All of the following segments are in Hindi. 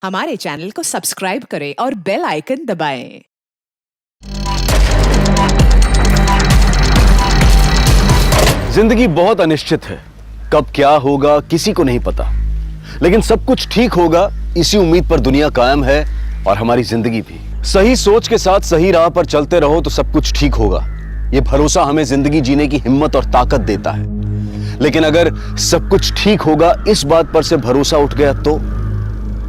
हमारे चैनल को सब्सक्राइब करें और बेल आइकन दबाएं। जिंदगी बहुत अनिश्चित है, कब क्या होगा किसी को नहीं पता, लेकिन सब कुछ ठीक होगा इसी उम्मीद पर दुनिया कायम है और हमारी जिंदगी भी। सही सोच के साथ सही राह पर चलते रहो तो सब कुछ ठीक होगा। यह भरोसा हमें जिंदगी जीने की हिम्मत और ताकत देता है। लेकिन अगर सब कुछ ठीक होगा इस बात पर से भरोसा उठ गया तो,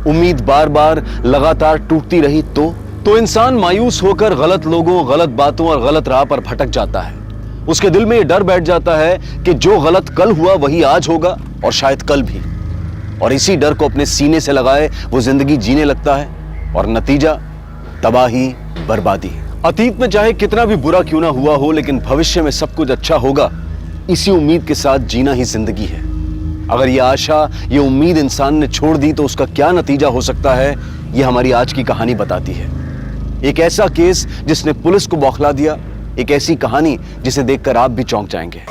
उम्मीद बार बार लगातार टूटती रही तो इंसान मायूस होकर गलत लोगों, गलत बातों और गलत राह पर भटक जाता है। उसके दिल में यह डर बैठ जाता है कि जो गलत कल हुआ वही आज होगा और शायद कल भी। और इसी डर को अपने सीने से लगाए वो जिंदगी जीने लगता है और नतीजा तबाही, बर्बादी। अतीत में चाहे कितना भी बुरा क्यों ना हुआ हो, लेकिन भविष्य में सब कुछ अच्छा होगा इसी उम्मीद के साथ जीना ही जिंदगी है। अगर ये आशा, ये उम्मीद इंसान ने छोड़ दी तो उसका क्या नतीजा हो सकता है, ये हमारी आज की कहानी बताती है। एक ऐसा केस जिसने पुलिस को बौखला दिया, एक ऐसी कहानी जिसे देखकर आप भी चौंक जाएंगे।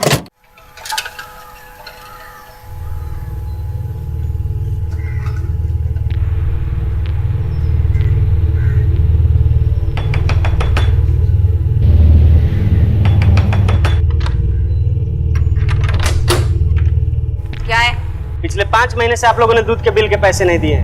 क्या है? पिछले 5 महीने से आप लोगों ने दूध के बिल के पैसे नहीं दिए।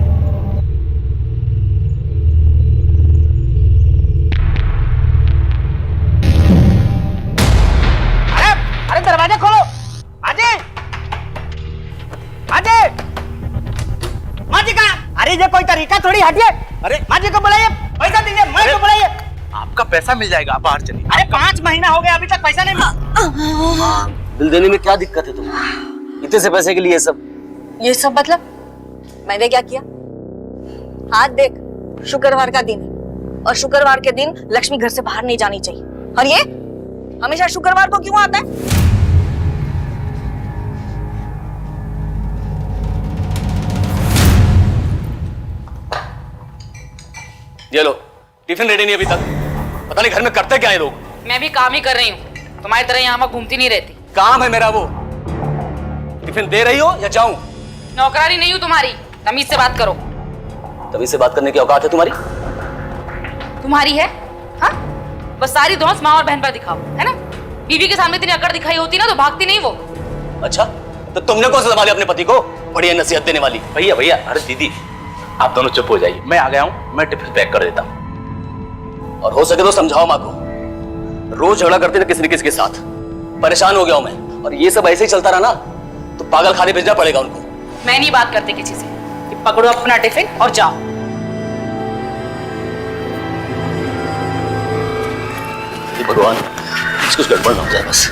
अरे दरवाजा खोलो। माजी का। अरे ये कोई तरीका थोड़ी, हटिए। अरे माजी को बुलाइए, पैसा दीजिए। मैं को बुलाइए। आपका पैसा मिल जाएगा, आप बाहर चलिए। अरे 5 महीना हो गया अभी तक पैसा नहीं मिला। बिल देने में क्या दिक्कत है तुम्हें? इतने से पैसे के लिए ये सब मतलब? मैंने क्या किया? हाथ देख, शुक्रवार का दिन है और शुक्रवार के दिन लक्ष्मी घर से बाहर नहीं जानी चाहिए। और ये हमेशा शुक्रवार को क्यों आता है? ये लो, टिफिन रेडी नहीं अभी तक। पता नहीं घर में करते क्या है लोग। मैं भी काम ही कर रही हूँ, तुम्हारी तरह यहाँ घूमती नहीं रहती। काम है मेरा वो। टिफिन दे रही हो या जाऊं? नौकरानी नहीं हूँ तुम्हारी, तमीज से बात करो। तभी से बात करने की औकात है तुम्हारी? तुम्हारी है? हाँ, बस सारी दोस्त माँ और बहन पर दिखाओ, है ना? बीवी के सामने इतनी अकड़ दिखाई होती ना तो भागती नहीं वो। अच्छा, तो तुमने कौन सा संभाली अपने पति को? बढ़िया नसीहत देने वाली। भैया भैया, अरे दीदी आप दोनों चुप हो जाइए, मैं आ गया हूँ, मैं टिफिन पैक कर देता हूँ। और हो सके तो समझाओ माँ को। रोज झगड़ा करते थे किसी न किसी के साथ, परेशान हो गया हूं मैं। और ये सब ऐसे ही चलता रहा ना तो पागल खाने भेजना पड़ेगा उनको। मैं नहीं बात करती किसी से, कि पकड़ो अपना टिफिन और जाओ। भगवान, कुछ गड़बड़ ना हो जाए बस।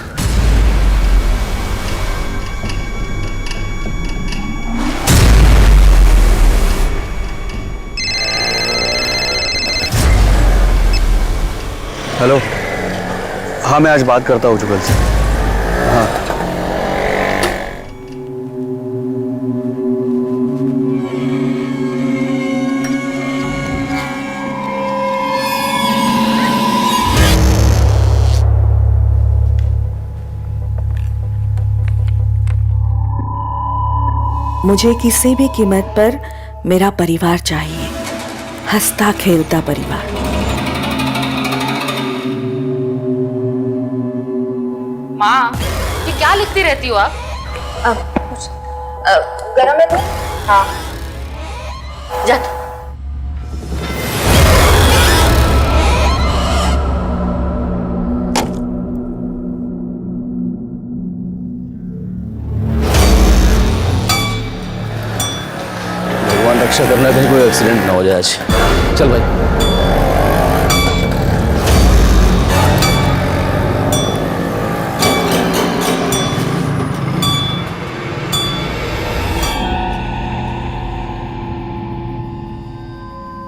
हेलो, हाँ मैं आज बात करता हूँ जुगल से। हाँ मुझे किसी भी कीमत पर मेरा परिवार चाहिए, हंसता खेलता परिवार। माँ, ये क्या लिखती रहती हो आप? गरम है तुम्हें? हाँ, जा। भगवान रक्षा करना, कहीं कोई एक्सीडेंट ना हो जाए आज। चल भाई।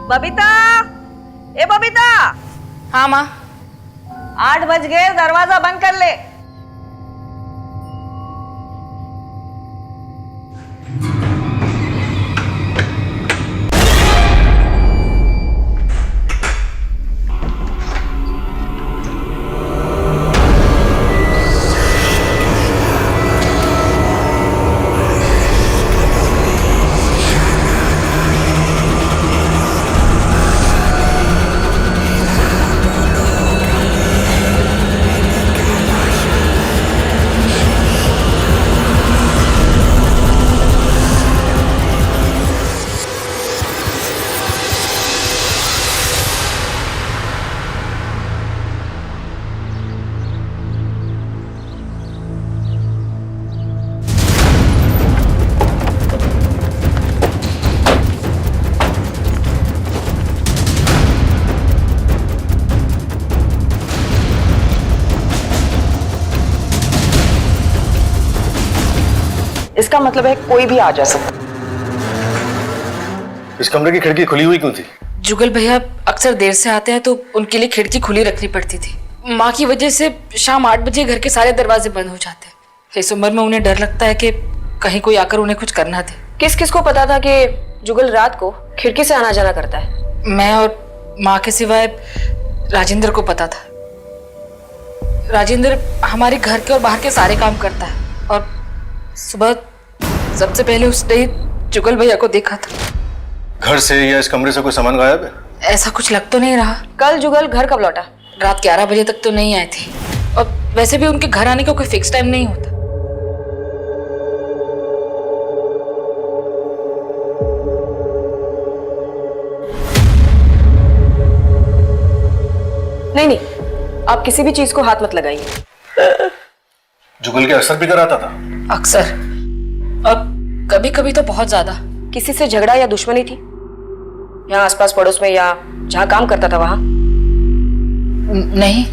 बबीता, ए बबीता। हाँ माँ। 8 बज गए, दरवाजा बंद कर ले। इसका मतलब है कोई भी आ जा सकता। इस कमरे की खिड़की खुली हुई क्यों थी? जुगल भैया अक्सर देर से आते हैं तो उनके लिए खिड़की खुली रखनी पड़ती थी। माँ की वजह से शाम 8 बजे घर के सारे दरवाजे बंद हो जाते हैं। इस उम्र में उन्हें डर लगता है कि कहीं कोई आकर उन्हें कुछ करना दे। किस किस को पता था कि जुगल रात को खिड़की से आना जाना करता है? मैं और माँ के सिवाय राजेंद्र को पता था। राजेंद्र हमारे घर के और बाहर के सारे काम करता है और सुबह सबसे पहले उसने ही जुगल भैया को देखा था। घर से या इस कमरे से कोई सामान गायब है? ऐसा कुछ लग तो नहीं रहा। कल जुगल घर कब लौटा? रात 11 बजे तक तो नहीं आए थे और वैसे भी उनके घर आने का कोई फिक्स टाइम नहीं होता। नहीं नहीं, आप किसी भी चीज को हाथ मत लगाइए। जुगल के अक्सर भी कराता था? अक्सर, और कभी कभी तो बहुत ज्यादा। किसी से झगड़ा या दुश्मनी थी यहाँ आसपास पड़ोस में या जहाँ काम करता था वहां? नहीं।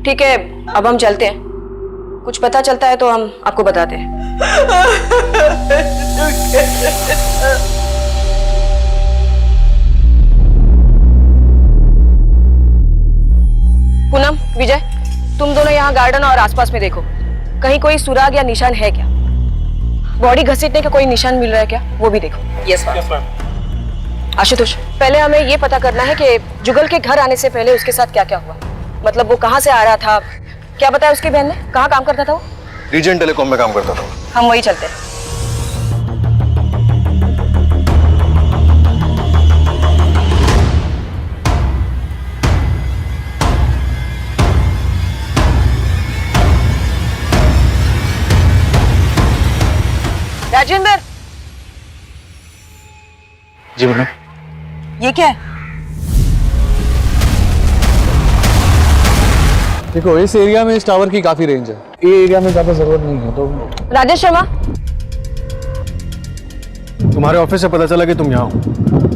ठीक है, अब हम चलते हैं। कुछ पता चलता है तो हम आपको बताते हैं। पूनम, विजय, तुम दोनों यहाँ गार्डन और आसपास में देखो, कहीं कोई सुराग या निशान है क्या? बॉडी घसीटने का कोई निशान मिल रहा है क्या, वो भी देखो। Yes ma'am. आशुतोष, पहले हमें ये पता करना है कि जुगल के घर आने से पहले उसके साथ क्या क्या हुआ। मतलब वो कहाँ से आ रहा था, क्या बताया उसकी बहन ने, कहाँ काम करता था वो? रीजन टेलीकॉम में काम करता था। हम वही चलते हैं। राजेंद्र। जी मैडम। ये क्या है? देखो, इस एरिया में इस टावर की काफी रेंज है, ये एरिया में ज्यादा जरूरत नहीं है। तो राजेश शर्मा, तुम्हारे ऑफिस से पता चला कि तुम यहाँ हो,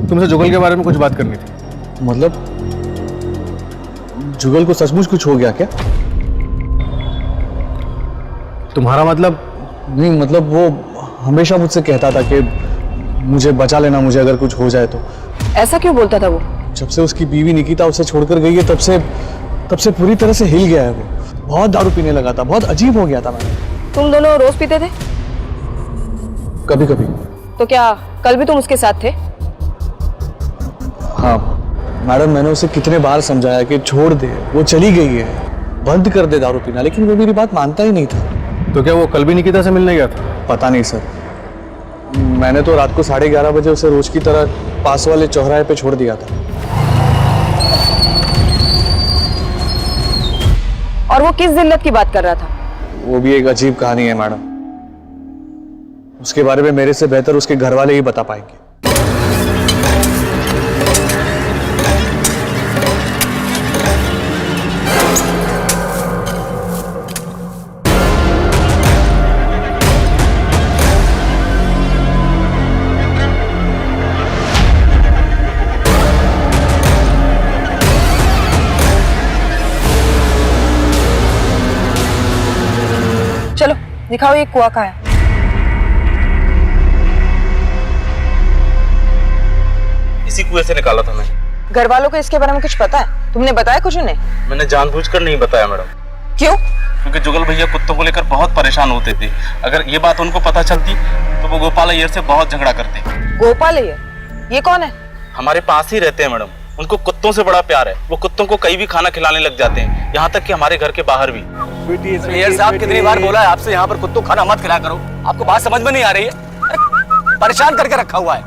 तुमसे जुगल के बारे में कुछ बात करनी थी। मतलब जुगल को सचमुच कुछ हो गया क्या? तुम्हारा मतलब? नहीं, मतलब वो हमेशा मुझसे कहता था कि मुझे बचा लेना, मुझे अगर कुछ हो जाए तो। ऐसा क्यों बोलता था वो? जब से उसकी बीवी निकिता उसे छोड़कर गई है तब से पूरी तरह से हिल गया है वो। बहुत दारू पीने लगा था, बहुत अजीब हो गया था। मैंने तुम दोनों रोज पीते थे? कभी कभी। तो क्या कल भी तुम उसके साथ थे? हाँ मैडम, मैंने उसे कितने बार समझाया कि छोड़ दे, वो चली गई है, बंद कर दे दारू पीना, लेकिन वो मेरी बात मानता ही नहीं था। तो क्या वो कल भी निकिता से मिलने गया था? पता नहीं सर, मैंने तो रात को 11:30 बजे उसे रोज की तरह पास वाले चौराहे पे छोड़ दिया था। और वो किस जिल्लत की बात कर रहा था? वो भी एक अजीब कहानी है मैडम, उसके बारे में मेरे से बेहतर उसके घर वाले ही बता पाएंगे। चलो दिखाओ ये कुआं कहाँ है। इसी कुएं से निकाला था मैंने। घर वालों को इसके बारे में कुछ पता है? तुमने बताया कुछ उन्हें? मैंने जानबूझकर नहीं बताया मैडम। क्यों? क्योंकि जुगल भैया कुत्तों को लेकर बहुत परेशान होते थे। अगर ये बात उनको पता चलती तो वो गोपाल अय्यर से बहुत झगड़ा करते। गोपाल अय्यर? ये कौन है? हमारे पास ही रहते हैं मैडम। उनको कुत्तों से बड़ा प्यार है। वो कुत्तों को कहीं भी खाना खिलाने लग जाते हैं, यहाँ तक कि हमारे घर के बाहर भी। अय्यर साहब, कितनी बार बोला है आपसे यहाँ पर कुत्तों को खाना मत खिलाया करो? आपको बात समझ में नहीं आ रही है? अरे परेशान करके रखा हुआ है।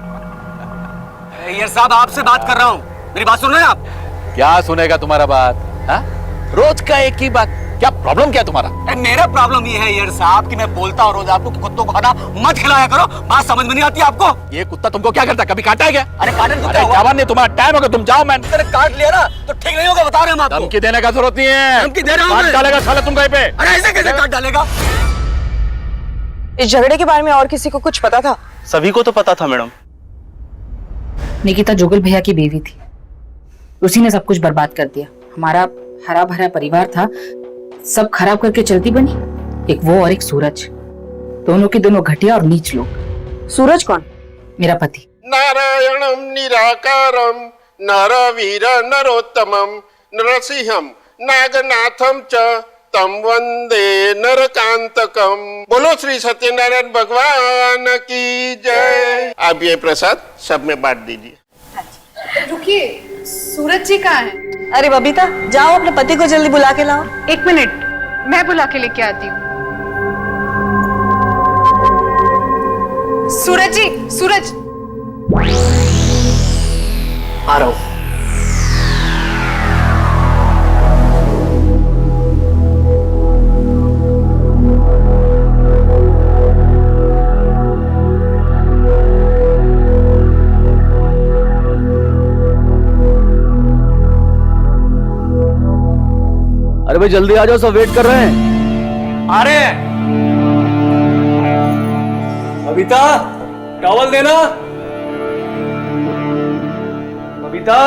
अय्यर साहब, आपसे बात कर रहा हूँ, मेरी बात सुन रहे हैं आप? क्या सुनेगा तुम्हारा बात? हा? रोज का एक ही बात। क्या प्रॉब्लम क्या तुम्हारा? मेरा प्रॉब्लम ये है अय्यर साहब कि मैं बोलता हूँ रोज आपको कुत्तों को खाना मत खिलाया करो, बात समझ में नहीं आती आपको? ये कुत्ता तुमको क्या करता? कभी काटा है क्या? अरे काटन को अरे क्या हुआ? जवान नहीं, तुम्हारा टाइम होगा, तुम जाओ। मैं काट लिया ना तो ठीक नहीं होगा, बता रहे हम आपको। धमकी देने का जरूरत नहीं है। धमकी दे रहा हूं काट मैं। डालेगा साला तुम कहीं पे। अरे ऐसे कैसे काट डालेगा? इस झगड़े के बारे में और किसी को कुछ पता था? सभी को तो पता था मैडम। निकिता जुगल भैया की बीवी थी, उसी ने सब कुछ बर्बाद कर दिया। हमारा हरा भरा परिवार था, सब खराब करके चलती बनी। एक वो और एक सूरज। दोनों के दोनों घटिया और नीच लोग। सूरज कौन? मेरा पति। नारायणं निराकारं नरवीर नरोत्तमं नरसिंहं नागनाथं च तम वंदे नरकांतकम। बोलो श्री सत्यनारायण भगवान की जय। आप ये प्रसाद सब में बांट दीजिए। रुकिए, सूरज जी कहाँ हैं? अरे बबीता, जाओ अपने पति को जल्दी बुला के लाओ। 1 मिनट, मैं बुला के लेके आती हूँ। सूरज जी, सूरज। आ रहा हूँ। अरे भाई जल्दी आ जाओ, सब वेट कर रहे हैं। आ रहे हैं। बबीता, टॉवल देना। बबीता।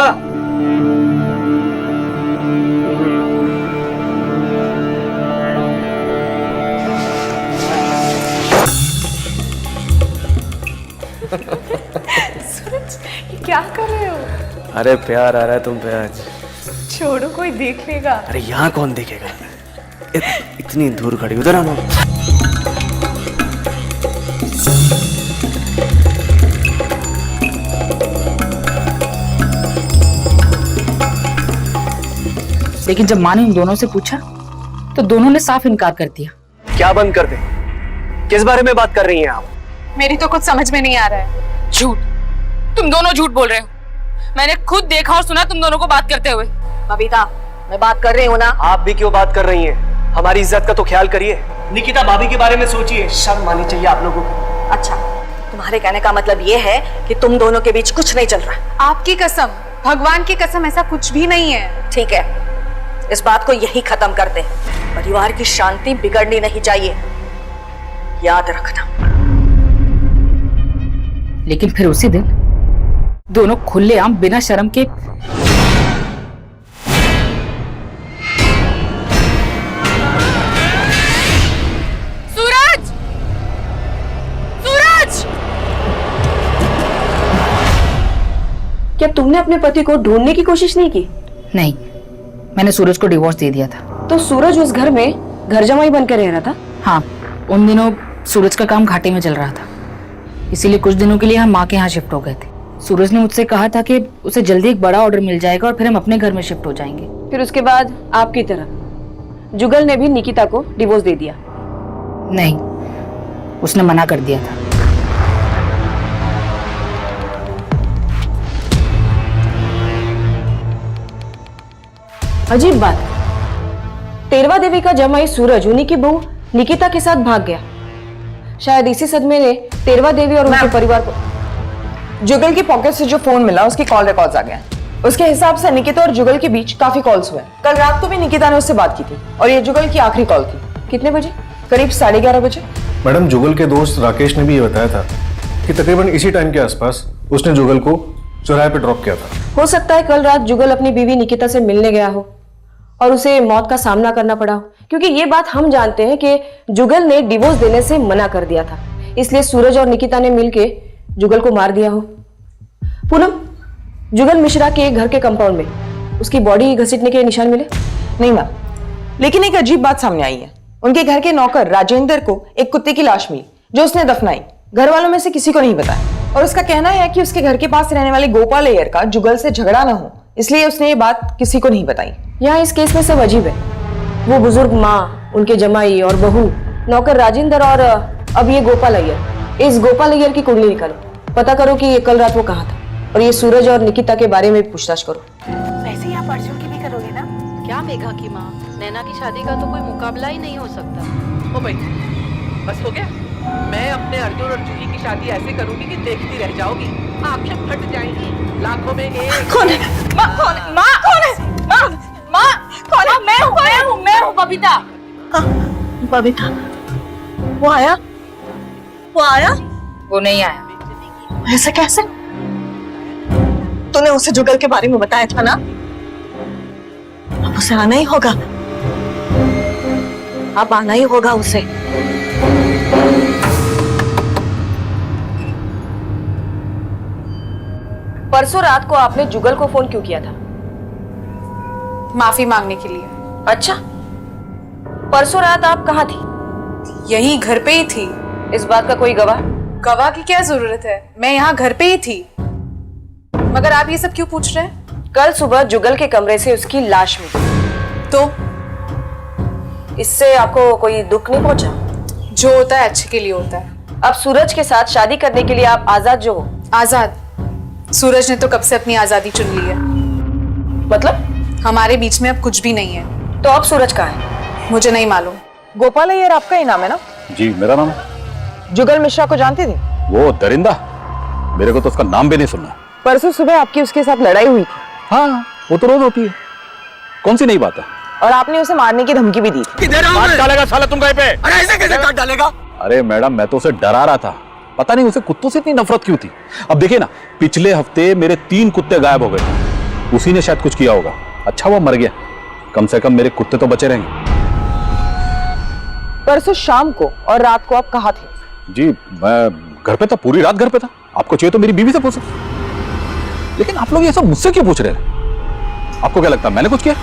सूरज, ये क्या कर रहे हो? अरे प्यार आ रहा है तुम पे आज। छोड़ो, कोई देख लेगा। अरे यहाँ कौन देखेगा? इतनी दूर खड़ी, उधर आना। लेकिन जब माँ ने उन दोनों से पूछा तो दोनों ने साफ इनकार कर दिया। क्या बंद कर दे? किस बारे में बात कर रही हैं आप? मेरी तो कुछ समझ में नहीं आ रहा है। झूठ, तुम दोनों झूठ बोल रहे हो। मैंने खुद देखा और सुना तुम दोनों को बात करते हुए। बबीता, मैं बात कर रही हूँ ना। आप भी क्यों बात कर रही हैं? हमारी इज्जत का तो ख्याल करिए। निकिता भाभी के बारे में सोचिए, शर्म आनी चाहिए आप लोगों को। अच्छा, तुम्हारे कहने का मतलब ये है कि तुम दोनों के बीच कुछ नहीं चल रहा। आपकी कसम, भगवान की कसम, ऐसा कुछ भी नहीं है। ठीक है, इस बात को यही खत्म कर दे। परिवार की शांति बिगड़नी नहीं चाहिए, याद रखना। लेकिन फिर उसी दिन दोनों खुलेआम बिना शर्म के सूरज! सूरज! क्या तुमने अपने पति को ढूंढने की कोशिश नहीं की? नहीं, मैंने सूरज को डिवोर्स दे दिया था। तो सूरज उस घर में घर जमाई बनकर रह रहा था? हाँ, उन दिनों सूरज का काम घाटे में चल रहा था, इसीलिए कुछ दिनों के लिए हम माँ के यहाँ शिफ्ट हो गए थे। सूरज ने मुझसे कहा था कि उसे जल्दी एक बड़ा ऑर्डर मिल जाएगा और फिर हम अपने घर में शिफ्ट हो जाएंगे। फिर उसके बाद आपकी तरह जुगल ने भी निकिता को डिवोर्स दे दिया? नहीं, उसने मना कर दिया था। अजीब बात, तेरवा देवी का जमाई सूरज उन्हीं की बहू निकिता के साथ भाग गया। शायद इसी सदमे ने तेरवा देवी और उनके परिवार को। जुगल की पॉकेट से जो फोन मिला उसकी कॉल रिकॉर्ड्स आ गए। उसके हिसाब से निकिता और जुगल के बीच काफी कॉल्स हुए। कल रात को भी निकिता ने उससे बात की थी और ये जुगल की आखिरी कॉल थी। कितने बजे? करीब 11:30 बजे। मैडम, जुगल के दोस्त राकेश ने भी ये बताया था कि तकरीबन इसी टाइम के आसपास उसने जुगल को चौराहे पे ड्रॉप किया था। हो सकता है कल रात जुगल अपनी बीवी निकिता से मिलने गया हो और उसे मौत का सामना करना पड़ा हो, क्योंकि ये बात हम जानते हैं कि जुगल ने डिवोर्स देने से मना कर दिया था, इसलिए सूरज और निकिता ने मिलके जुगल को मार दिया हो। पूनम, जुगल मिश्रा के घर के कंपाउंड में उसकी बॉडी घसीटने के निशान मिले? नहीं मैम, लेकिन एक अजीब बात सामने आई है। उनके घर के नौकर राजेंद्र को एक कुत्ते की लाश मिली जो उसने दफनाई। घर वालों में से किसी को नहीं बताया और उसका कहना है कि उसके घर के पास रहने वाले गोपाल अय्यर का जुगल से झगड़ा न हो, इसलिए उसने ये बात किसी को नहीं बताई। यहाँ इस केस में सब अजीब है। वो बुजुर्ग माँ, उनके जमाई और बहू, नौकर राजेंद्र और अब ये गोपाल अय्यर। इस गोपाल अय्यर की कुंडली निकालो, पता करो कि ये कल रात वो कहाँ था और ये सूरज और निकिता के बारे में पूछताछ करो। वैसे ही आप अर्जुन की भी करोगे ना? क्या मेघा की माँ, नैना की शादी का तो कोई मुकाबला ही नहीं हो सकता। ओ भाई, बस हो गया। मैं अपने अर्जुन और जूही की शादी ऐसे करूंगी कि देखती रह जाओगी, आंखें फट जाएंगी, लाखों में एक। कौन है? माँ कौन है? माँ कौन है? माँ, माँ कौन है? मैं हूँ बबीता। बबीता, वो आया? वो नहीं आया। ऐसे कैसे? तूने उसे जुगल के बारे में बताया था ना? अब उसे आना ही होगा, अब आना ही होगा उसे। परसों रात को आपने जुगल को फोन क्यों किया था? माफी मांगने के लिए। अच्छा, परसों रात आप कहाँ थी? यही घर पे ही थी। इस बात का कोई गवाह? गवाह की क्या जरूरत है, मैं यहाँ घर पे ही थी। मगर आप ये सब क्यों पूछ रहे हैं? कल सुबह जुगल के कमरे से उसकी लाश मिली। तो इससे आपको कोई दुख नहीं पहुंचा? जो होता है अच्छे के लिए होता है। अब सूरज के साथ शादी करने के लिए आप आजाद जो हो। आजाद? सूरज ने तो कब से अपनी आजादी चुन ली है। मतलब? हमारे बीच में अब कुछ भी नहीं है। तो अब सूरज कहाँ है? मुझे नहीं मालूम। गोपाल अय्यर आपका ही नाम है ना? जी मेरा नाम है। जुगल मिश्रा को जानते थे? वो दरिंदा, मेरे को तो उसका नाम भी नहीं सुनना। परसों सुबह आपकी उसके साथ लड़ाई हुई थी। हाँ, वो तो रोज होती है, कौन सी नई बात है। और आपने उसे मारने की धमकी भी दी थी। काट डालेगा साला तुम गए पे। अरे ऐसे कैसे काट डालेगा? अरे मैडम, मैं तो उसे डरा रहा था, पता नहीं उसे कुत्तों से इतनी नफरत क्यों थी। अब देखिए ना, पिछले हफ्ते मेरे 3 कुत्ते गायब हो गए, उसी ने शायद कुछ किया होगा। अच्छा वो मर गया, कम से कम मेरे कुत्ते तो बचे रहेंगे। परसों शाम को और रात को आप कहाँ थे? जी मैं घर पे था, पूरी रात घर पे था। आपको चाहिए तो मेरी बीवी से पूछो। लेकिन आप लोग ये सब मुझसे क्यों पूछ रहे हैं? आपको क्या लगता है मैंने कुछ किया?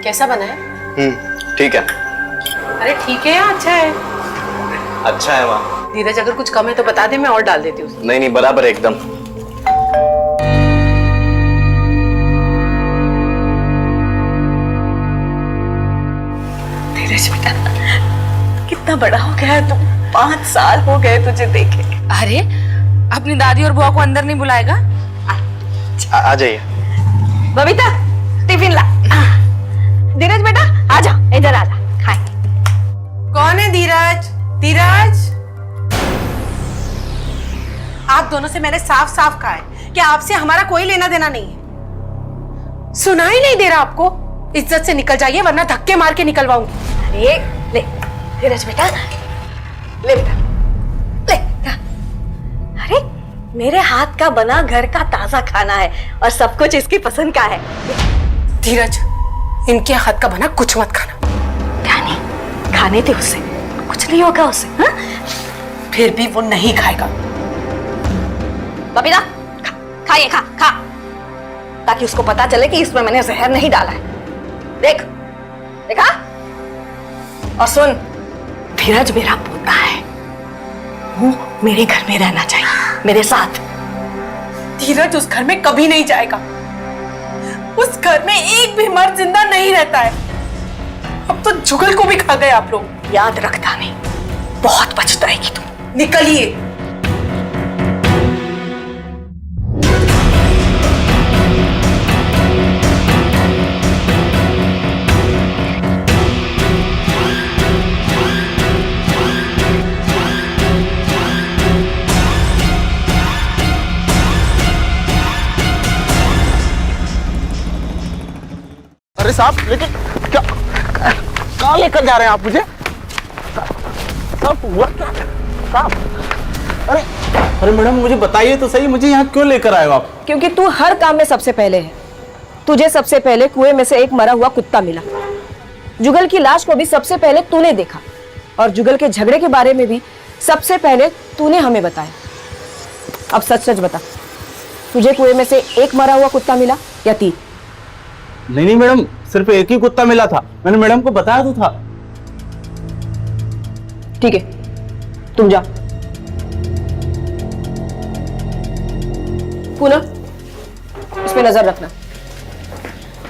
कैसा बना है? ठीक है। अरे ठीक है या अच्छा है? अच्छा है वहाँ। धीरज अगर कुछ कम है तो बता दे, मैं और डाल देती हूँ। नहीं नहीं, बराबर है एकदम। धीरज बेटा, कितना बड़ा हो गया है तू। 5 साल हो गए तुझे देखे। अरे अपनी दादी और बुआ को अंदर नहीं बुलाएगा? आ जाइए। बबीता, टिफिन ला। धीरज बेटा आजा, इधर आजा, खाए। कौन है धीरज? धीरज, आप दोनों से मैंने साफ साफ कहा है कि आपसे हमारा कोई लेना देना नहीं है। सुनाई नहीं दे रहा आपको? इज्जत से निकल जाइए वरना धक्के मार के निकलवाऊंगी। ये ले धीरज बेटा, ले बेटा, ले बेटा। अरे मेरे हाथ का बना घर का ताजा खाना है और सब कुछ इसकी पसंद का है। धीरज, इनके हाथ का बना कुछ मत खाना। क्या नहीं खाने थे उसे, कुछ नहीं होगा उसे। हाँ? फिर भी वो नहीं खाएगा। बबीता खाइए, खा खा, ताकि उसको पता चले कि इसमें मैंने जहर नहीं डाला है। देख, देखा? और सुन, धीरज मेरा पोता है, वो मेरे घर में रहना चाहिए, मेरे साथ। धीरज उस घर में कभी नहीं जाएगा। उस घर में एक भी मर्द जिंदा नहीं रहता है। अब तो जुगल को भी खा गए आप लोग। याद रखता नहीं, बहुत पछताएगी तुम। निकलिए। अरे साहब, लेकिन क्या कहाँ लेकर जा रहे हैं आप मुझे? साहब, अरे मैडम मुझे बताइए तो सही, मुझे यहाँ क्यों लेकर आए हो आप? क्योंकि तू हर काम में सबसे पहले है। तुझे सबसे पहले कुएं में से एक मरा हुआ कुत्ता मिला। जुगल की लाश को भी सबसे पहले तूने देखा और जुगल के झगड़े के बारे में भी सबसे पहले तूने हमें बताया। अब सच सच बता, तुझे कुएं में से एक मरा हुआ कुत्ता मिला या 3? नहीं नहीं मैडम, सिर्फ एक ही कुत्ता मिला था, मैंने मैडम को बताया तो था। ठीक है, तुम जा। पूनम, इस पे नजर रखना।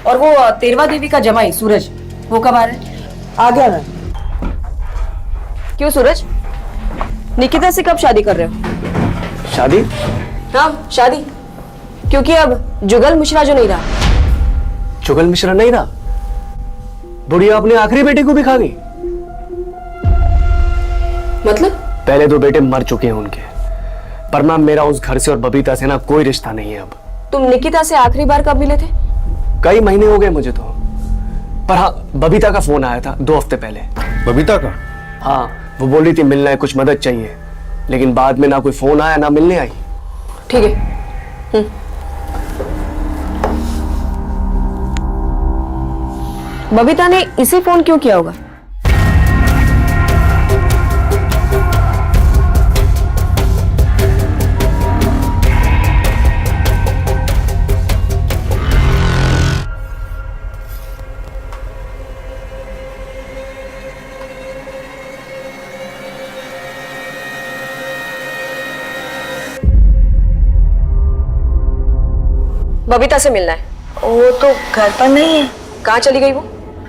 और वो तेरवा देवी का जमाई सूरज, वो कब आ रहा है? आ गया मैं। क्यों सूरज, निकिता से कब शादी कर रहे हो? शादी? हाँ शादी, क्योंकि अब जुगल मिश्रा जो नहीं रहा। जुगल मिश्रा नहीं रहा? बुढ़िया अपने आखिरी बेटे को भी खा गई। मतलब? पहले 2 बेटे मर चुके हैं उनके, पर मैम मेरा उस घर से और बबीता से ना कोई रिश्ता नहीं है अब। तुम निकिता से आखिरी बार कब मिले थे? कई महीने हो गए मुझे तो, पर हाँ बबीता का फोन आया था 2 हफ्ते पहले। बबीता का? हाँ, वो बोली थी मिलना है, कुछ मदद चाहिए, लेकिन बाद में ना कोई फोन आया ना मिलने आई। ठीक है। बबीता ने इसे फोन क्यों किया होगा? बबीता से मिलना है। वो तो घर पर नहीं है। कहाँ चली गई वो?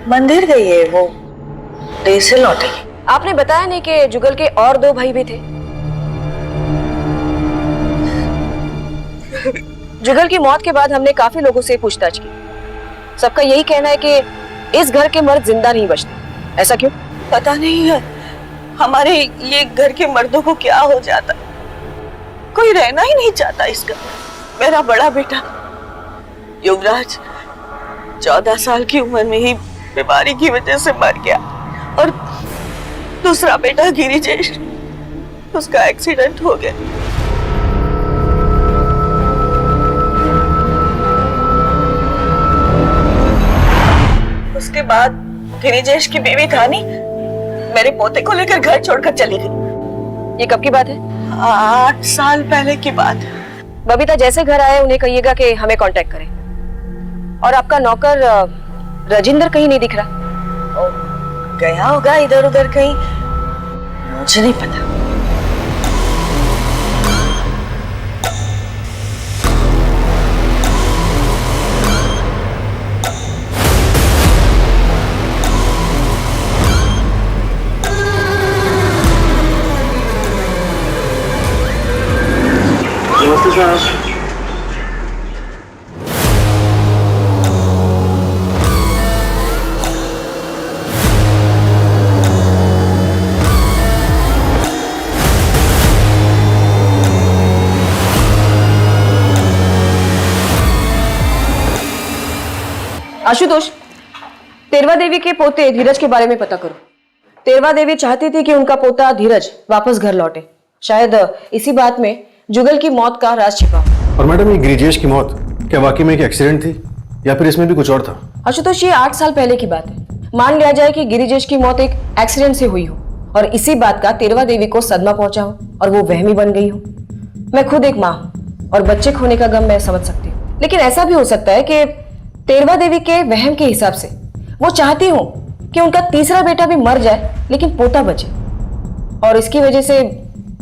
मंदिर गई है वो, देर से लौटेगी। आपने बताया नहीं कि जुगल के और 2 भाई भी थे? जुगल की मौत के बाद हमने काफी लोगों से पूछताछ की। सबका यही कहना है कि इस घर के मर्द जिंदा नहीं बचते। ऐसा क्यों? पता नहीं है, हमारे ये घर के मर्दों को क्या हो जाता, कोई रहना ही नहीं चाहता इस घर में। मेरा बड़ा बेटा युवराज 14 साल की उम्र में ही बीमारी की वजह से मर गया, और दूसरा बेटा गिरिजेश, उसका एक्सीडेंट हो गया। उसके बाद गिरिजेश की बीवी धानी मेरे पोते को लेकर घर छोड़कर चली गई। ये कब की बात है? 8 साल पहले की बात है। बबीता जैसे घर आए उन्हें कहिएगा कि हमें कांटेक्ट करें। और आपका नौकर राजेंद्र कहीं नहीं दिख रहा। गया होगा इधर उधर कहीं, मुझे नहीं पता। नमस्ते साहब। आशुतोष, तेरवा देवी के पोते धीरज के बारे में पता करो। तेरवा देवी चाहती थी कि उनका पोता धीरज वापस घर लौटे। शायद इसी बात में जुगल की मौत का राज छिपा। और मैडम, ये गिरिजेश की मौत क्या वाकई में एक एक्सीडेंट थी या फिर इसमें भी कुछ और था? आशुतोष, ये 8 साल पहले की बात है। मान लिया जाए कि गिरिजेश की मौत एक एक्सीडेंट से हुई हो और इसी बात का तेरवा देवी को सदमा पहुंचा हो और वो वहमी बन गई हो। मैं खुद एक माँ हूं और बच्चे खोने का गम मैं समझ सकती हूँ, लेकिन ऐसा भी हो सकता है कि तेरवा देवी के वहम के हिसाब से वो चाहती हो कि उनका तीसरा बेटा भी मर जाए लेकिन पोता बचे, और इसकी वजह से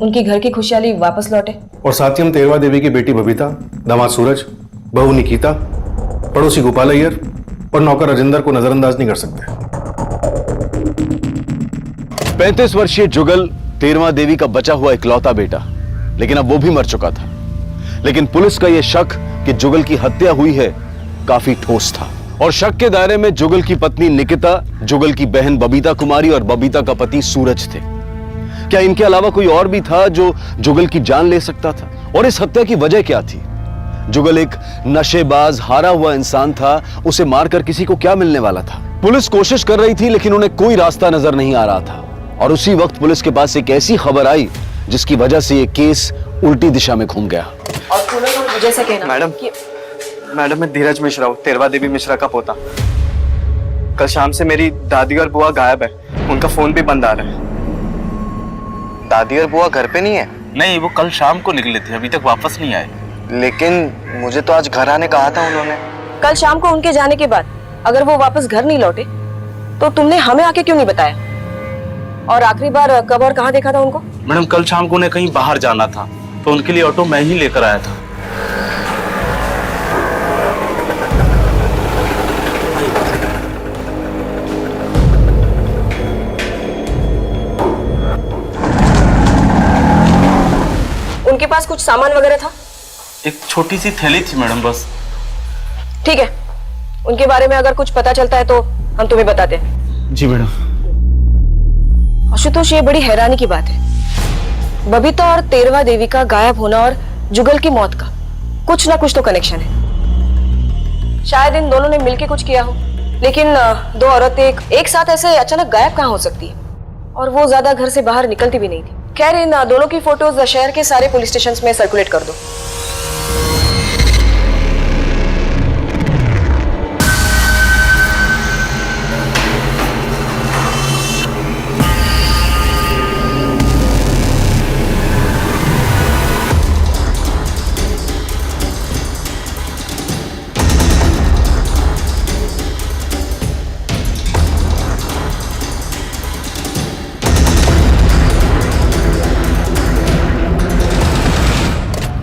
उनकी घर की खुशहाली वापस लौटे। और साथ ही हम तेरवा देवी की बेटी बबीता, दामाद सूरज, बहू निकिता, पड़ोसी गोपाल अय्यर और नौकर राजेंद्र को नजरअंदाज नहीं कर सकते। 35 वर्षीय जुगल तेरवा देवी का बचा हुआ इकलौता बेटा, लेकिन अब वो भी मर चुका था। लेकिन पुलिस का यह शक कि जुगल की हत्या हुई है काफी ठोस था, और शक के दायरे में जुगल की पत्नी निकिता, जुगल की बहन बबीता कुमारी और बबीता का पति सूरज थे। क्या इनके अलावा कोई और भी था जो जुगल की जान ले सकता था? और इस हत्या की वजह क्या थी? जुगल एक नशेबाज, हारा हुआ इंसान था, उसे मारकर किसी को क्या मिलने वाला था? पुलिस कोशिश कर रही थी लेकिन उन्हें कोई रास्ता नजर नहीं आ रहा था, और उसी वक्त पुलिस के पास एक ऐसी खबर आई जिसकी वजह से यह केस उल्टी दिशा में घूम गया। और जैसा कहना मैडम, मैं धीरज मिश्रा हूँ, तेरवा देवी मिश्रा का पोता। कल शाम से मेरी दादी और बुआ गायब है, उनका फोन भी बंद आ रहा है। दादी और बुआ घर पे नहीं है? नहीं, वो कल शाम को निकले थे, अभी तक वापस नहीं आए। लेकिन मुझे तो आज घर आने कहा था उन्होंने। कल शाम को उनके जाने के बाद अगर वो वापस घर नहीं लौटे तो तुमने हमें आके क्यों नहीं बताया? और आखिरी बार कब और कहाँ देखा था उनको? मैडम, कल शाम को उन्हें कहीं बाहर जाना था तो उनके लिए ऑटो मैं ही लेकर आया था। उनके पास कुछ सामान वगैरह था? एक छोटी सी थैली थी मैडम, बस। ठीक है, उनके बारे में अगर कुछ पता चलता है तो हम तुम्हें बताते हैं। जी मैडम। आशुतोष, ये बड़ी हैरानी की बात है। बबीता और तेरवा देवी का गायब होना और जुगल की मौत का कुछ ना कुछ तो कनेक्शन है। शायद इन दोनों ने मिलकर कुछ किया हो, लेकिन 2 औरतें एक साथ ऐसे अचानक गायब कहाँ हो सकती है? और वो ज्यादा घर से बाहर निकलती भी नहीं थी। खैर, इन दोनों की फोटोज शहर के सारे पुलिस स्टेशंस में सर्कुलेट कर दो।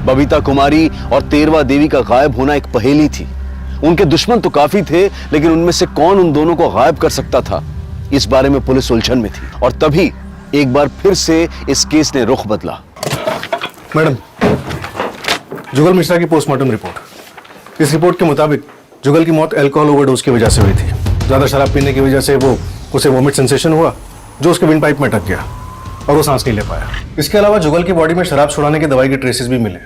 बबीता कुमारी और तेरवा देवी का गायब होना एक पहेली थी। उनके दुश्मन तो काफी थे, लेकिन उनमें से कौन उन दोनों को गायब कर सकता था, इस बारे में पुलिस उलझन में थी। और तभी एक बार फिर से इस केस ने रुख बदला। मैडम, जुगल मिश्रा की पोस्टमार्टम रिपोर्ट। इस रिपोर्ट के मुताबिक जुगल की मौत अल्कोहल ओवरडोज की वजह से हुई थी। ज्यादा शराब पीने की वजह से उसे वोमिट सेंसेशन हुआ, जो उसके विंड पाइप में अटक गया और वो सांस नहीं ले पाया। इसके अलावा जुगल की बॉडी में शराब छुड़ाने की दवाई के ट्रेसेस भी मिले।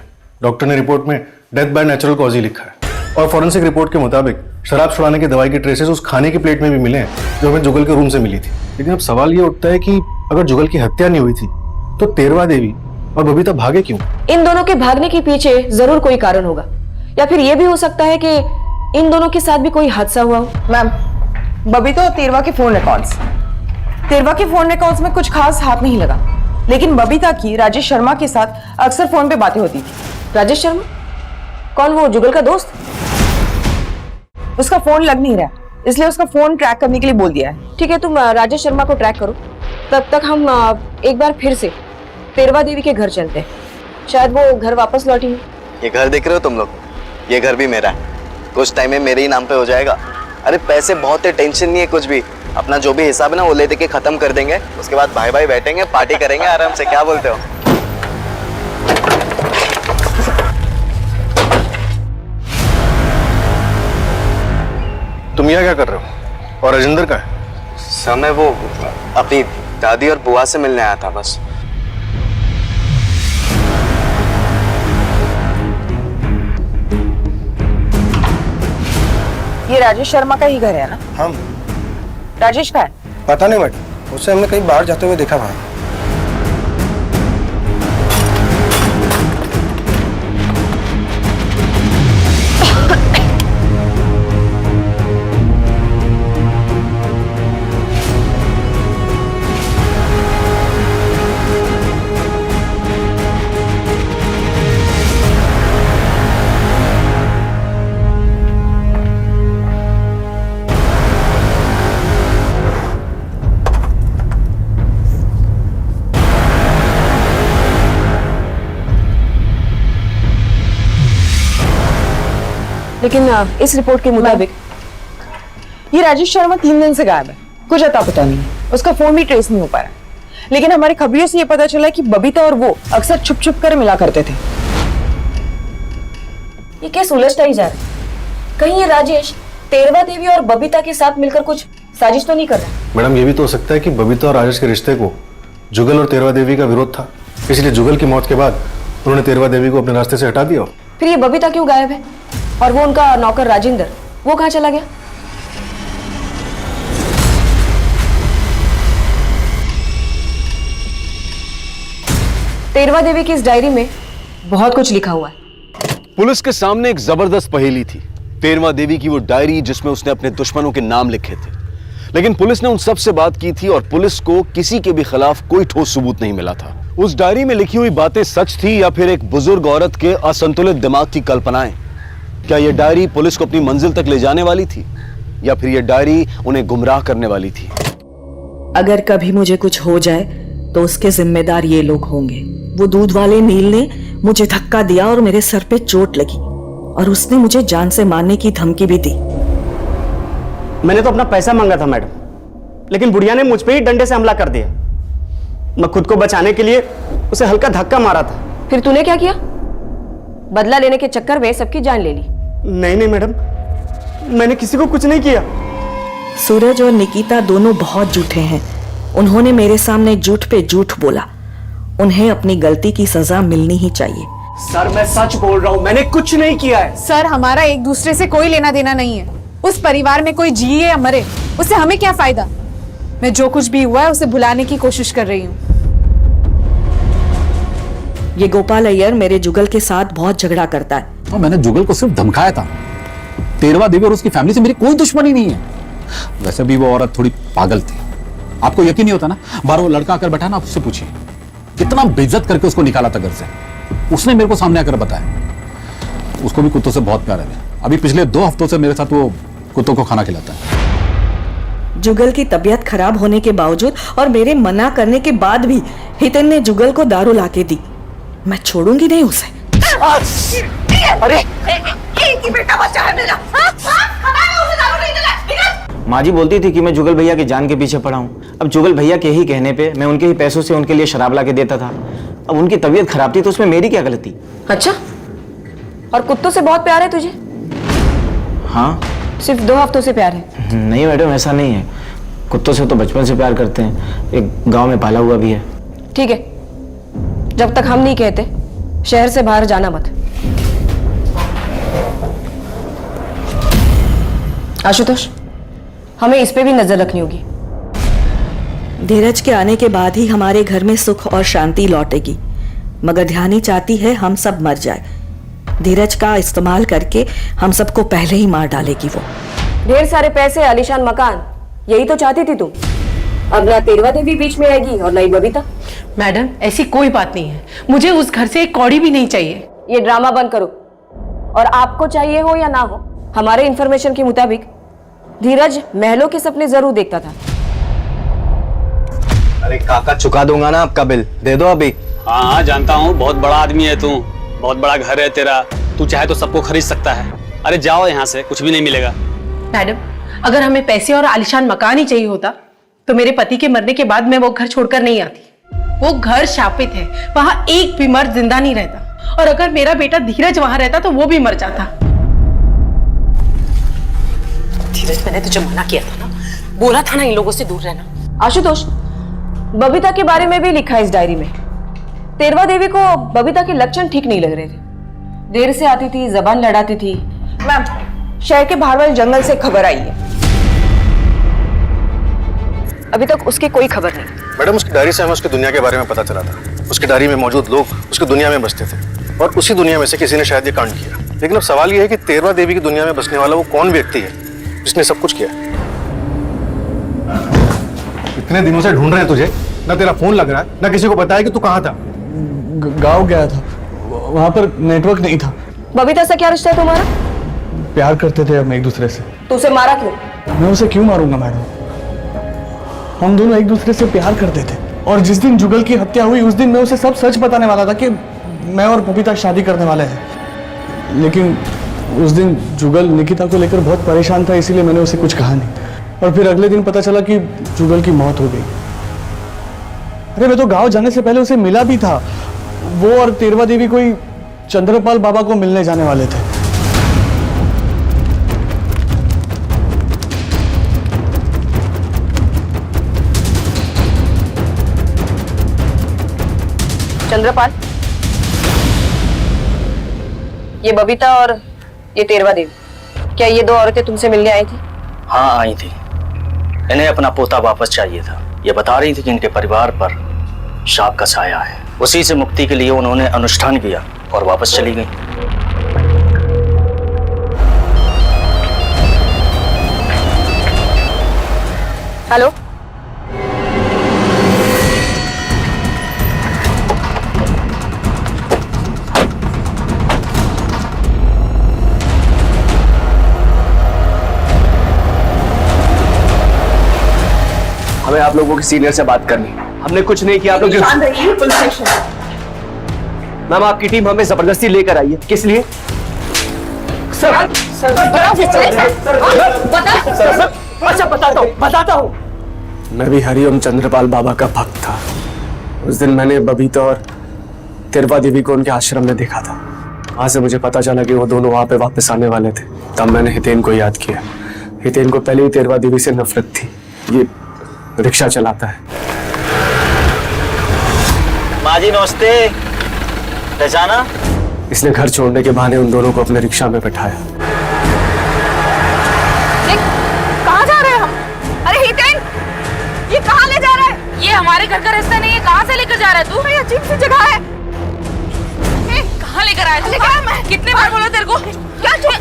डॉक्टर ने रिपोर्ट में death by natural cause he लिखा है। और फॉरेंसिक रिपोर्ट के मुताबिक शराब छुड़ाने की दवाई के ट्रेसेस उस खाने की प्लेट में भी मिले हैं जो हमें जुगल के रूम से मिली थी। लेकिन अब सवाल ये उठता है कि अगर जुगल की हत्या नहीं हुई थी तो तेरवा देवी और बबीता भागे क्यों? इन दोनों के भागने के पीछे जरूर कोई कारण होगा, या फिर यह भी हो सकता है कि इन दोनों के साथ भी कोई हादसा हुआ हो। मैम, बबीता और तेरवा के फोन रिकॉर्ड्स। तेरवा के फोन रिकॉर्ड्स में कुछ खास हाथ नहीं लगा, लेकिन बबीता की राजेश शर्मा के साथ अक्सर फोन पे बातें होती थी। राजेश शर्मा? कौन, वो जुगल का दोस्त? उसका फोन लग नहीं रहा, इसलिए उसका फोन ट्रैक करने के लिए बोल दिया है। ठीक है, तुम राजेश शर्मा को ट्रैक करो। तब तक हम एक बार फिर से तेरवा देवी के घर चलते हैं। शायद वो घर वापस लौटी हो। ये घर देख रहे हो तुम लोग? ये घर भी मेरा है। कुछ टाइम में मेरे ही नाम पे हो जाएगा। अरे पैसे बहुत है, टेंशन नहीं है कुछ भी। अपना जो भी हिसाब है ना वो ले दे के खत्म कर देंगे। उसके बाद भाई भाई बैठेंगे, पार्टी करेंगे आराम से। क्या बोलते हो? तुम यहाँ क्या कर रहे हो? और राजेंद्र का है? सर, मैं वो अपनी दादी और बुआ से मिलने आया था बस। ये राजेश शर्मा का ही घर है ना? हम राजेश का है? पता नहीं मैडम, उसे हमने कहीं बाहर जाते हुए देखा वहां। लेकिन इस रिपोर्ट के मुताबिक ये राजेश शर्मा 3 दिन से गायब है। कुछ अता पता नहीं है, उसका फोन भी ट्रेस नहीं हो पाया। लेकिन हमारे खबरियों से ये पता चला कि बबीता और वो अक्सर छुप छुप कर मिला करते थे। ये केस उलझता ही जा रहा है। कहीं ये राजेश तेरवा देवी और बबीता के साथ मिलकर कुछ साजिश तो नहीं कर रहा? मैडम, ये भी तो हो सकता है कि बबीता और राजेश के रिश्ते को जुगल और तेरवा देवी का विरोध था, इसलिए जुगल की मौत के बाद उन्होंने तेरवा देवी को अपने रास्ते से हटा दिया। फिर ये बबीता क्यों गायब है? और वो उनका नौकर राजेंद्र, वो कहाँ चला गया? तेरवा देवी की इस डायरी में बहुत कुछ लिखा हुआ है। पुलिस के सामने एक जबरदस्त पहेली थी। तेरवा देवी की वो डायरी जिसमें उसने अपने दुश्मनों के नाम लिखे थे। लेकिन पुलिस ने उन सब से बात की थी और पुलिस को किसी के भी खिलाफ कोई ठोस सबूत नहीं मिला था। उस डायरी में लिखी हुई बातें सच थी या फिर एक बुजुर्ग औरत के असंतुलित दिमाग की कल्पनाएं? क्या यह डायरी पुलिस को अपनी मंजिल तक ले जाने वाली थी या फिर यह डायरी उन्हें गुमराह करने वाली थी? अगर कभी मुझे कुछ हो जाए तो उसके जिम्मेदार ये लोग होंगे। वो दूध वाले नील ने मुझे धक्का दिया और मेरे सर पे चोट लगी और उसने मुझे जान से मारने की धमकी भी दी। मैंने तो अपना पैसा मांगा था मैडम, लेकिन बुढ़िया ने मुझ पे ही डंडे से हमला कर दिया। मैं खुद को बचाने के लिए उसे हल्का धक्का मारा था। फिर तूने क्या किया? बदला लेने के चक्कर में सबकी जान ले ली? नहीं नहीं मैडम, मैंने किसी को कुछ नहीं किया। सूरज और निकिता दोनों बहुत झूठे हैं। उन्होंने मेरे सामने झूठ पे झूठ बोला। उन्हें अपनी गलती की सजा मिलनी ही चाहिए। सर, मैं सच बोल रहा हूँ, मैंने कुछ नहीं किया है। सर, हमारा एक दूसरे से कोई लेना देना नहीं है। उस परिवार में कोई जिए या मरे, उससे हमें क्या फायदा? मैं जो कुछ भी हुआ है उसे भुलाने की कोशिश कर रही हूँ। ये गोपाल अय्यर मेरे जुगल के साथ बहुत झगड़ा करता है। तो मैंने जुगल को सिर्फ धमकाया था। तेरवा देवी और उसकी फैमिली से मेरी कोई दुश्मनी नहीं है। वैसे भी वो औरत थोड़ी पागल थी। आपको यकीन नहीं होता ना, बार वो लड़का आकर बैठा ना, आप उससे पूछिए कितना बेइज्जत करके उसको निकाला था घर से। उसने मेरे को सामने आकर बताया। उसको भी कुत्तों से बहुत प्यार है। अभी पिछले 2 हफ्तों से मेरे साथ वो कुत्तों को खाना खिलाता है। जुगल की तबीयत खराब होने के बावजूद और मेरे मना करने के बाद भी हितेन ने जुगल को दारू लाके दी। मैं छोड़ूंगी नहीं उसे। अरे एक ही बेटा बच्चा है मेरा। उसे दारू नहीं दिला। माँ जी बोलती थी कि मैं जुगल भैया की जान के पीछे पड़ा हूँ। अब जुगल भैया के ही कहने पे मैं उनके ही पैसों से उनके लिए शराब ला के देता था। अब उनकी तबीयत खराब थी तो उसमें मेरी क्या गलती? अच्छा, और कुत्तों से बहुत प्यार है तुझे? हाँ। सिर्फ 2 हफ्तों से प्यार है? नहीं मैडम, ऐसा नहीं है। कुत्तों से तो बचपन से प्यार करते हैं। एक गांव में पाला हुआ भी है। ठीक है, जब तक हम नहीं कहते शहर से बाहर जाना मत। आशुतोष, हमें इस पे भी नजर रखनी होगी। धीरज के आने के बाद ही हमारे घर में सुख और शांति लौटेगी, मगर ध्यानी चाहती है हम सब मर जाए। धीरज का इस्तेमाल करके हम सबको पहले ही मार डालेगी वो। ढेर सारे पैसे, आलीशान मकान, यही तो चाहती थी तुम। अब ना तेरवा देवी बीच में आएगी और ना ही बबीता। मैडम, ऐसी कोई बात नहीं है। मुझे उस घर से एक कौड़ी भी नहीं चाहिए। ये ड्रामा बंद करो। और आपको चाहिए हो या ना हो, हमारे इंफॉर्मेशन के मुताबिक धीरज महलों के सपने जरूर देखता था। अरे काका, चुका दूंगा ना आपका बिल, दे दो अभी। हाँ हाँ जानता हूँ, बहुत बड़ा आदमी है तू, बहुत बड़ा घर है तेरा, तू चाहे तो सबको खरीद सकता है। अरे जाओ यहाँ से, कुछ भी नहीं मिलेगा। मैडम, अगर हमें पैसे और आलीशान मकान ही चाहिए होता तो मेरे पति के मरने के बाद मैं वो घर छोड़कर नहीं आती। वो घर शापित है, वहां एक भी मर्द जिंदा नहीं रहता। और अगर मेरा बेटा धीरज वहां रहता तो वो भी मर जाता। धीरज, मैंने तुझे मना किया था ना, बोला था ना इन लोगों से दूर रहना। आशुतोष, बबीता के बारे में भी लिखा है इस डायरी में। तेरवा देवी को बबीता के लक्षण ठीक नहीं लग रहे थे। देर से आती थी, जबान लड़ाती थी। मैम, शहर के बाहर वाले जंगल से खबर आई है। अभी तक उसकी कोई खबर नहीं। मैडम, उसकी डायरी से हमें उसकी दुनिया के बारे में पता चला था। उसकी डायरी में मौजूद लोग उसकी दुनिया में बसते थे और उसी दुनिया में से किसी ने शायद ये कांड किया। लेकिन अब सवाल ये है कि तेरवा देवी की दुनिया में बसने वाला वो कौन व्यक्ति है जिसने सब कुछ किया। इतने दिनों से ढूंढ रहे हैं तुझे, ना तेरा फोन लग रहा है, ना किसी को पता है कि तू कहाँ था। गांव गया था, वहां पर नेटवर्क नहीं था। बबीता से क्या रिश्ता है तुम्हारा? प्यार करते थे हम एक दूसरे से। तो उसे मारा क्यों? मैं उसे क्यों मारूंगा मैडम? हम दोनों एक दूसरे से प्यार करते थे और जिस दिन जुगल की हत्या हुई उस दिन मैं उसे सब सच बताने वाला था कि मैं और बबीता शादी करने वाले हैं। लेकिन उस दिन जुगल निकिता को लेकर बहुत परेशान था, इसीलिए मैंने उसे कुछ कहा नहीं। और फिर अगले दिन पता चला कि जुगल की मौत हो गई। अरे मैं तो गांव जाने से पहले उसे मिला भी था। वो और तेरवा देवी कोई चंद्रपाल बाबा को मिलने जाने वाले थे। चंद्रपाल, ये बबीता और ये तेरवा देवी, क्या ये 2 औरतें तुमसे मिलने आई थी? हाँ आई थी। इन्हें अपना पोता वापस चाहिए था। ये बता रही थी कि इनके परिवार पर शाप का साया है। उसी से मुक्ति के लिए उन्होंने अनुष्ठान किया और वापस चली गई। हेलो, हमें आप लोगों के सीनियर से बात करनी है। हमने कुछ नहीं किया। आप लोग पुलिस स्टेशन। मैम, आपकी टीम हमें जबरदस्ती लेकर आई है। किस लिए? अच्छा बताता हूँ। मैं भी हरिओम चंद्रपाल बाबा का भक्त था। उस दिन मैंने बबीता और तेरवा देवी को उनके आश्रम में देखा था। वहां से मुझे पता चला कि वो दोनों वहां पे वापस आने वाले थे। तब मैंने हितेन को याद किया। हितेन को पहले ही तेरवा देवी से नफरत थी। ये रिक्शा चलाता है। माँ जी नमस्ते। पहचाना? इसने घर छोड़ने के बहाने उन दोनों को अपने रिक्शा में बैठाया। कहाँ जा रहे हैं हम? अरे हितेन, हमारे घर का रास्ता नहीं है, कहाँ से लेकर जा रहा है तू? ये अजीब सी जगह है। कहाँ लेकर आया तू? कितने बार बोला तेरे को? क्या क्या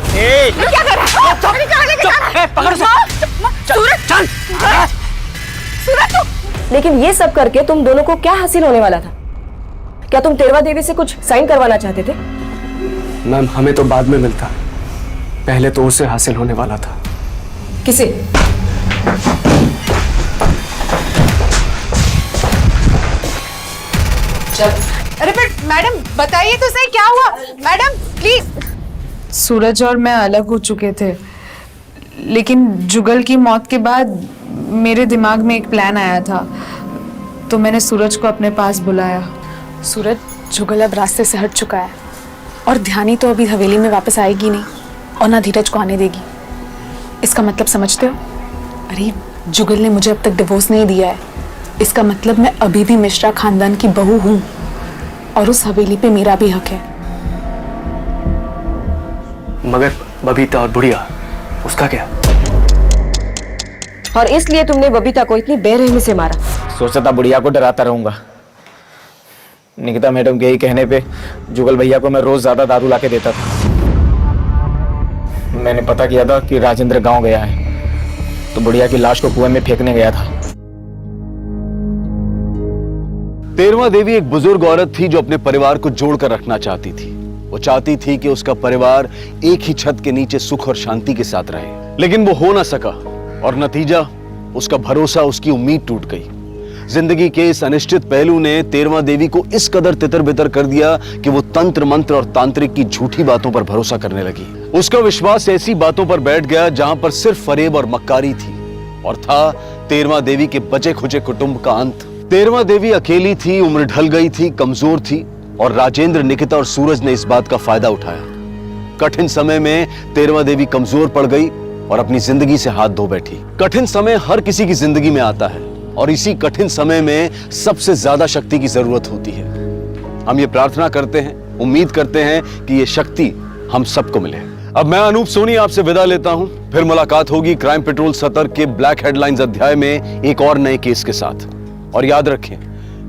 कर रहा है? कहाँ लेकर जा रहा है? पकड़ सूरज चल। सूरज तू। लेकिन ये सब करके तुम दोनों को क्या हासिल होने वाला था? क्या तुम तेरवा देवी से कुछ साइन करवाना चाहते थे? मैम हमें तो बाद में मिलता, पहले तो उसे हासिल होने वाला था। किसे? अरे पर मैडम बताइए तो सही क्या हुआ? Madam please. सूरज और मैं अलग हो चुके थे, लेकिन जुगल की मौत के बाद मेरे दिमाग में एक प्लान आया था, तो मैंने सूरज को अपने पास बुलाया। सूरज, जुगल अब रास्ते से हट चुका है और ध्यानी तो अभी हवेली में वापस आएगी नहीं और ना धीरज को आने देगी। इसका मतलब समझते हो? अरे जुगल ने मुझे अब तक डिवोर्स नहीं दिया है, इसका मतलब मैं अभी भी मिश्रा खानदान की बहू हूँ और उस हवेली पे मेरा भी हक है। मगर बबीता और बुढ़िया, उसका क्या? और इसलिए तुमने बबीता को इतनी बेरहमी से मारा? सोचा था बुढ़िया को डराता रहूंगा। निकिता मैडम के ही कहने पे जुगल भैया को मैं रोज ज्यादा दारू लाके देता था। मैंने पता किया था कि राजेंद्र गांव गया है, तो बुढ़िया की लाश को कुएं में फेंकने गया था। तेरवा देवी एक बुजुर्ग औरत थी जो अपने परिवार को जोड़कर रखना चाहती थी। वो चाहती थी कि उसका परिवार एक ही छत के नीचे सुख और शांति के साथ रहे, लेकिन वो हो ना सका और नतीजा उसका भरोसा, उसकी उम्मीद टूट गई। जिंदगी के इस अनिश्चित पहलू ने तेरवा देवी को इस कदर तितर बितर कर दिया कि वो तंत्र मंत्र और तांत्रिक की झूठी बातों पर भरोसा करने लगी। उसका विश्वास ऐसी बातों पर बैठ गया जहां पर सिर्फ फरेब और मक्कारी थी, और था तेरवा देवी के बचे खुचे कुटुंब का अंत। तेरवा देवी अकेली थी, उम्र ढल गई थी, कमजोर थी, और राजेंद्र, निकिता और सूरज ने इस बात का फायदा उठाया। कठिन समय में तेरवा देवी कमजोर पड़ गई और अपनी जिंदगी से हाथ धो बैठी। कठिन समय हर किसी की जिंदगी में आता है और इसी कठिन समय में सबसे ज्यादा शक्ति की जरूरत होती है। हम ये प्रार्थना करते हैं, उम्मीद करते हैं कि ये शक्ति हम सबको मिले। अब मैं अनूप सोनी आपसे विदा लेता हूं। फिर मुलाकात होगी क्राइम पेट्रोल सतर्क के ब्लैक हेडलाइंस अध्याय में एक और नए केस के साथ। और याद रखें,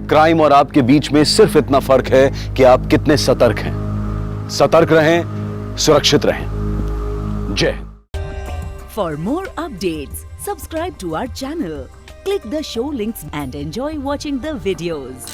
क्राइम और आपके बीच में सिर्फ इतना फर्क है कि आप कितने सतर्क हैं। सतर्क रहें, सुरक्षित रहें। जय। For more updates, subscribe to our channel, click the show links and enjoy watching the videos.